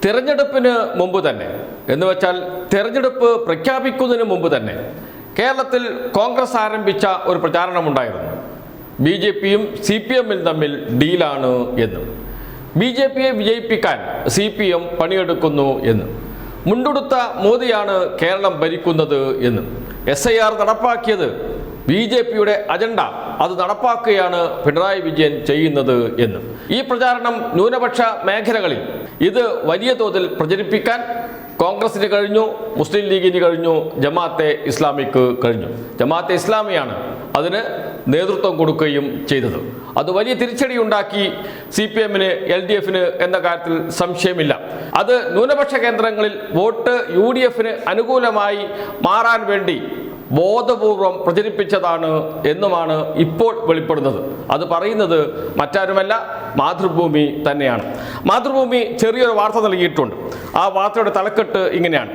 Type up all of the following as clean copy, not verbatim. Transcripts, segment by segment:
തിരഞ്ഞെടുപ്പിന് മുമ്പ് തന്നെ എന്ന് വെച്ചാൽ തിരഞ്ഞെടുപ്പ് പ്രഖ്യാപിക്കുന്നതിന് മുമ്പ് തന്നെ കേരളത്തിൽ കോൺഗ്രസ് ആരംഭിച്ച ഒരു പ്രചാരണമുണ്ടായിരുന്നു. BJPയും CPMൽ തമ്മിൽ ഡീലാണ് എന്നും BJPയെ വിജയിപ്പിക്കാൻ CPM പണിയെടുക്കുന്നു എന്നും മുണ്ടുടുത്ത മോദിയാണ് കേരളം ഭരിക്കുന്നത് എന്നും SIR നടപ്പാക്കിയത് BJPയുടെ അജണ്ട അത് നടപ്പാക്കുകയാണ് പിണറായി വിജയൻ ചെയ്യുന്നത് എന്നും ഈ പ്രചാരണം ന്യൂനപക്ഷ മേഖലകളിൽ ഇത് വലിയ തോതിൽ പ്രചരിപ്പിക്കാൻ കോൺഗ്രസിന് കഴിഞ്ഞു, മുസ്ലിം ലീഗിന് കഴിഞ്ഞു, ജമാഅത്തെ ഇസ്ലാമിക്ക് കഴിഞ്ഞു. ജമാഅത്തെ ഇസ്ലാമിയാണ് അതിന് നേതൃത്വം കൊടുക്കുകയും ചെയ്തത്. അത് വലിയ തിരിച്ചടി ഉണ്ടാക്കി CPMന് LDFന് എന്ന കാര്യത്തിൽ സംശയമില്ല. അത് ന്യൂനപക്ഷ കേന്ദ്രങ്ങളിൽ വോട്ട് UDFന് അനുകൂലമായി മാറാൻ വേണ്ടി ബോധപൂർവം പ്രചരിപ്പിച്ചതാണ് എന്നുമാണ് ഇപ്പോൾ വെളിപ്പെടുന്നത്. അത് പറയുന്നത് മറ്റാരുമല്ല, മാതൃഭൂമി തന്നെയാണ്. മാതൃഭൂമി ചെറിയൊരു വാർത്ത നൽകിയിട്ടുണ്ട്. ആ വാർത്തയുടെ തലക്കെട്ട് ഇങ്ങനെയാണ്: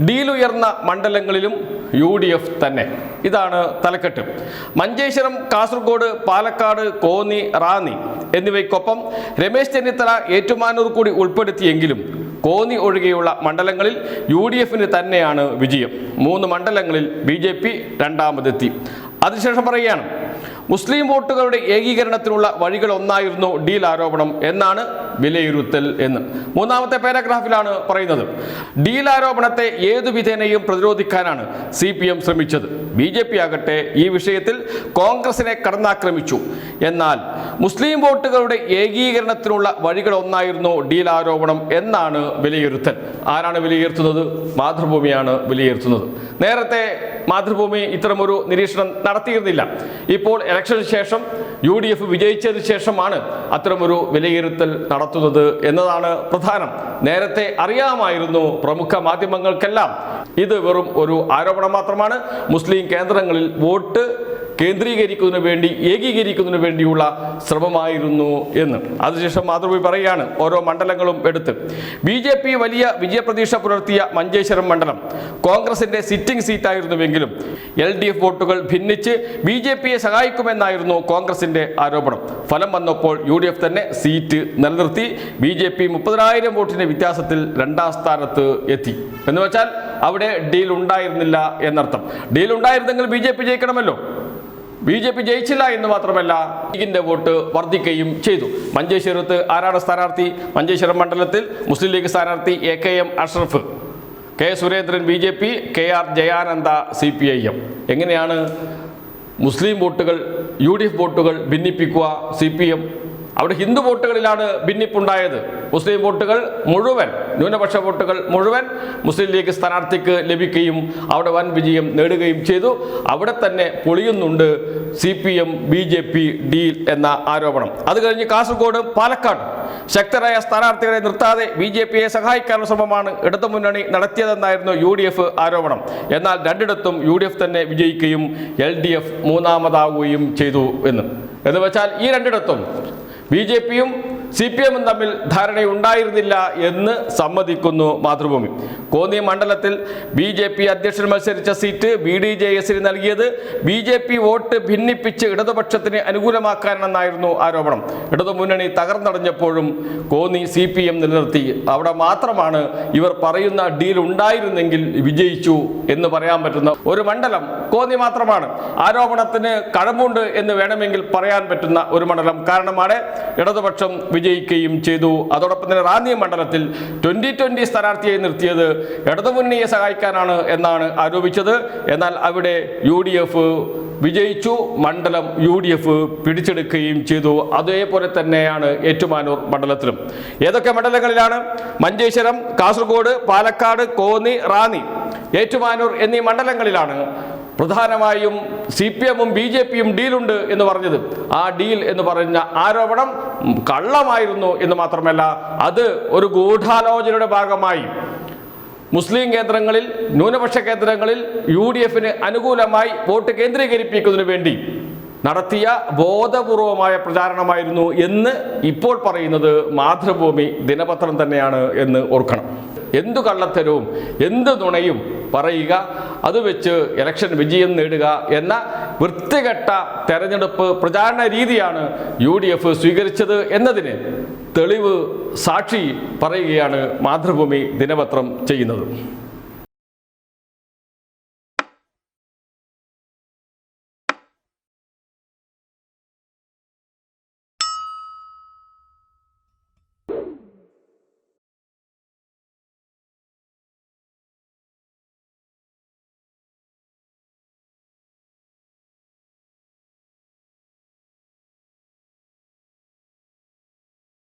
ഡീലുയർന്ന മണ്ഡലങ്ങളിലും UDF തന്നെ. ഇതാണ് തലക്കെട്ട്. മഞ്ചേശ്വരം, കാസർഗോഡ്, പാലക്കാട്, കോന്നി, റാന്നി എന്നിവയ്ക്കൊപ്പം രമേശ് ചെന്നിത്തല ഏറ്റുമാനൂർ കൂടി ഉൾപ്പെടുത്തിയെങ്കിലും കോന്നി ഒഴികെയുള്ള മണ്ഡലങ്ങളിൽ UDFന് തന്നെയാണ് വിജയം. 3 മണ്ഡലങ്ങളിൽ BJP രണ്ടാമതെത്തി. അതിനുശേഷം പറയുകയാണ്, മുസ്ലിം വോട്ടുകളുടെ ഏകീകരണത്തിനുള്ള വഴികൾ ഒന്നായിരുന്നു ഡീൽ ആരോപണം എന്നാണ് വിലയിരുത്തൽ എന്ന്. 3ാമത്തെ പാരഗ്രാഫിലാണ് പറയുന്നത്. ഡീൽ ആരോപണത്തെ ഏതു വിധേനയും പ്രതിരോധിക്കാനാണ് CPM ശ്രമിച്ചത്. BJP ആകട്ടെ ഈ വിഷയത്തിൽ കോൺഗ്രസിനെ കടന്നാക്രമിച്ചു. എന്നാൽ മുസ്ലിം വോട്ടുകളുടെ ഏകീകരണത്തിനുള്ള വഴികൾ ഒന്നായിരുന്നു ഡീൽ ആരോപണം എന്നാണ് വിലയിരുത്തൽ. ആരാണ് വിലയിരുത്തുന്നത്? മാതൃഭൂമിയാണ് വിലയിരുത്തുന്നത്. നേരത്തെ മാതൃഭൂമി ഇത്തരമൊരു നിരീക്ഷണം നടത്തിയിരുന്നില്ല. ഇപ്പോൾ ഇലക്ഷന് ശേഷം UDF വിജയിച്ചതിന് ശേഷമാണ് അത്തരമൊരു വിലയിരുത്തൽ നടത്തുന്നത് എന്നതാണ് പ്രധാനം. നേരത്തെ അറിയാമായിരുന്നു പ്രമുഖ മാധ്യമങ്ങൾക്കെല്ലാം ഇത് വെറും ഒരു ആരോപണം മാത്രമാണ്. മുസ്ലിം കേന്ദ്രങ്ങളിൽ വോട്ട് കേന്ദ്രീകരിക്കുന്നതിന് വേണ്ടി, ഏകീകരിക്കുന്നതിന് വേണ്ടിയുള്ള ശ്രമമായിരുന്നു എന്ന്. അതിനുശേഷം മാതൃഭൂമി പറയുകയാണ് ഓരോ മണ്ഡലങ്ങളും എടുത്ത്. BJP വലിയ വിജയപ്രതീക്ഷ പുലർത്തിയ മഞ്ചേശ്വരം മണ്ഡലം കോൺഗ്രസിന്റെ സിറ്റിംഗ് സീറ്റായിരുന്നുവെങ്കിലും LDF വോട്ടുകൾ ഭിന്നിച്ച് BJPയെ സഹായിക്കുമെന്നായിരുന്നു കോൺഗ്രസിന്റെ ആരോപണം. ഫലം വന്നപ്പോൾ UDF തന്നെ സീറ്റ് നിലനിർത്തി. BJP 30,000 വോട്ടിന്റെ വ്യത്യാസത്തിൽ 2ാം സ്ഥാനത്ത് എത്തി. എന്ന് വെച്ചാൽ അവിടെ ഡീൽ ഉണ്ടായിരുന്നില്ല എന്നർത്ഥം. ഡീൽ ഉണ്ടായിരുന്നെങ്കിൽ BJP ജയിക്കണമല്ലോ. BJP ജയിച്ചില്ല എന്ന് മാത്രമല്ല, ലീഗിന്റെ വോട്ട് വർദ്ധിക്കുകയും ചെയ്തു. മഞ്ചേശ്വരത്ത് ആരാണ് സ്ഥാനാർത്ഥി? മഞ്ചേശ്വരം മണ്ഡലത്തിൽ മുസ്ലിം ലീഗ് സ്ഥാനാർത്ഥി AKM Ashraf, K Surendran BJP, KR Jayananda CPIM. എങ്ങനെയാണ് മുസ്ലിം വോട്ടുകൾ UDF വോട്ടുകൾ ഭിന്നിപ്പിക്കുക CPM? അവിടെ ഹിന്ദു വോട്ടുകളിലാണ് ഭിന്നിപ്പുണ്ടായത്. മുസ്ലിം വോട്ടുകൾ മുഴുവൻ, ന്യൂനപക്ഷ വോട്ടുകൾ മുഴുവൻ മുസ്ലിം ലീഗ് സ്ഥാനാർത്ഥിക്ക് ലഭിക്കുകയും അവിടെ വൻ വിജയം നേടുകയും ചെയ്തു. അവിടെ തന്നെ പൊളിയുന്നുണ്ട് CPM BJP ഡീൽ എന്ന ആരോപണം. അത് കഴിഞ്ഞ് കാസർഗോഡ്, പാലക്കാട് ശക്തരായ സ്ഥാനാർത്ഥികളെ നിർത്താതെ BJPയെ സഹായിക്കാനുള്ള ശ്രമമാണ് ഇടതുമുന്നണി നടത്തിയതെന്നായിരുന്നു UDF ആരോപണം. എന്നാൽ രണ്ടിടത്തും UDF തന്നെ വിജയിക്കുകയും LDF മൂന്നാമതാവുകയും ചെയ്തു എന്ന് വെച്ചാൽ ഈ രണ്ടിടത്തും BJPയും CPMും തമ്മിൽ ധാരണയുണ്ടായിരുന്നില്ല എന്ന് സമ്മതിക്കുന്നു മാതൃഭൂമി. കോന്നി മണ്ഡലത്തിൽ BJP അധ്യക്ഷൻ മത്സരിച്ച സീറ്റ് BDJSന് നൽകിയത് BJP വോട്ട് ഭിന്നിപ്പിച്ച് ഇടതുപക്ഷത്തിന് അനുകൂലമാക്കാനെന്നായിരുന്നു ആരോപണം. ഇടതുമുന്നണി തകർന്നടഞ്ഞപ്പോഴും കോന്നി CPM നിലനിർത്തി. അവിടെ മാത്രമാണ് ഇവർ പറയുന്ന ഡീൽ ഉണ്ടായിരുന്നെങ്കിൽ വിജയിച്ചു എന്ന് പറയാൻ പറ്റുന്ന ഒരു മണ്ഡലം കോന്നി മാത്രമാണ്. ആരോപണത്തിന് കഴമ്പുണ്ട് എന്ന് വേണമെങ്കിൽ പറയാൻ പറ്റുന്ന ഒരു മണ്ഡലം. കാരണമാണ് ഇടതുപക്ഷം വിജയിക്കുകയും ചെയ്തു. അതോടൊപ്പം തന്നെ റാന്നി മണ്ഡലത്തിൽ 2020 സ്ഥാനാർത്ഥിയെ നിർത്തിയത് ഇടതുമുന്നണിയെ സഹായിക്കാനാണ് എന്നാണ് ആരോപിച്ചത്. എന്നാൽ അവിടെ UDF വിജയിച്ചു. മണ്ഡലം UDF പിടിച്ചെടുക്കുകയും ചെയ്തു. അതേപോലെ തന്നെയാണ് ഏറ്റുമാനൂർ മണ്ഡലത്തിലും. ഏതൊക്കെ മണ്ഡലങ്ങളിലാണ്? മഞ്ചേശ്വരം, കാസർഗോഡ്, പാലക്കാട്, കോന്നി, റാന്നി, ഏറ്റുമാനൂർ എന്നീ മണ്ഡലങ്ങളിലാണ് പ്രധാനമായും CPMും BJPയും ഡീലുണ്ട് എന്ന് പറഞ്ഞത്. ആ ഡീൽ എന്ന് പറഞ്ഞ ആരോപണം കള്ളമായിരുന്നു എന്ന് മാത്രമല്ല, അത് ഒരു ഗൂഢാലോചനയുടെ ഭാഗമായി മുസ്ലിം കേന്ദ്രങ്ങളിൽ, ന്യൂനപക്ഷ കേന്ദ്രങ്ങളിൽ UDFന് അനുകൂലമായി വോട്ട് കേന്ദ്രീകരിപ്പിക്കുന്നതിന് വേണ്ടി നടത്തിയ ബോധപൂർവമായ പ്രചാരണമായിരുന്നു എന്ന് ഇപ്പോൾ പറയുന്നത് മാതൃഭൂമി ദിനപത്രം തന്നെയാണ് എന്ന് ഓർക്കണം. എന്തു കള്ളത്തരവും എന്ത് നുണയും പറയുക, അത് വെച്ച് ഇലക്ഷൻ വിജയം നേടുക എന്ന വൃത്തികെട്ട തെരഞ്ഞെടുപ്പ് പ്രചാരണ രീതിയാണ് UDF സ്വീകരിച്ചത് എന്നതിന് തെളിവ് സാക്ഷി പറയുകയാണ് മാതൃഭൂമി ദിനപത്രം ചെയ്യുന്നത്.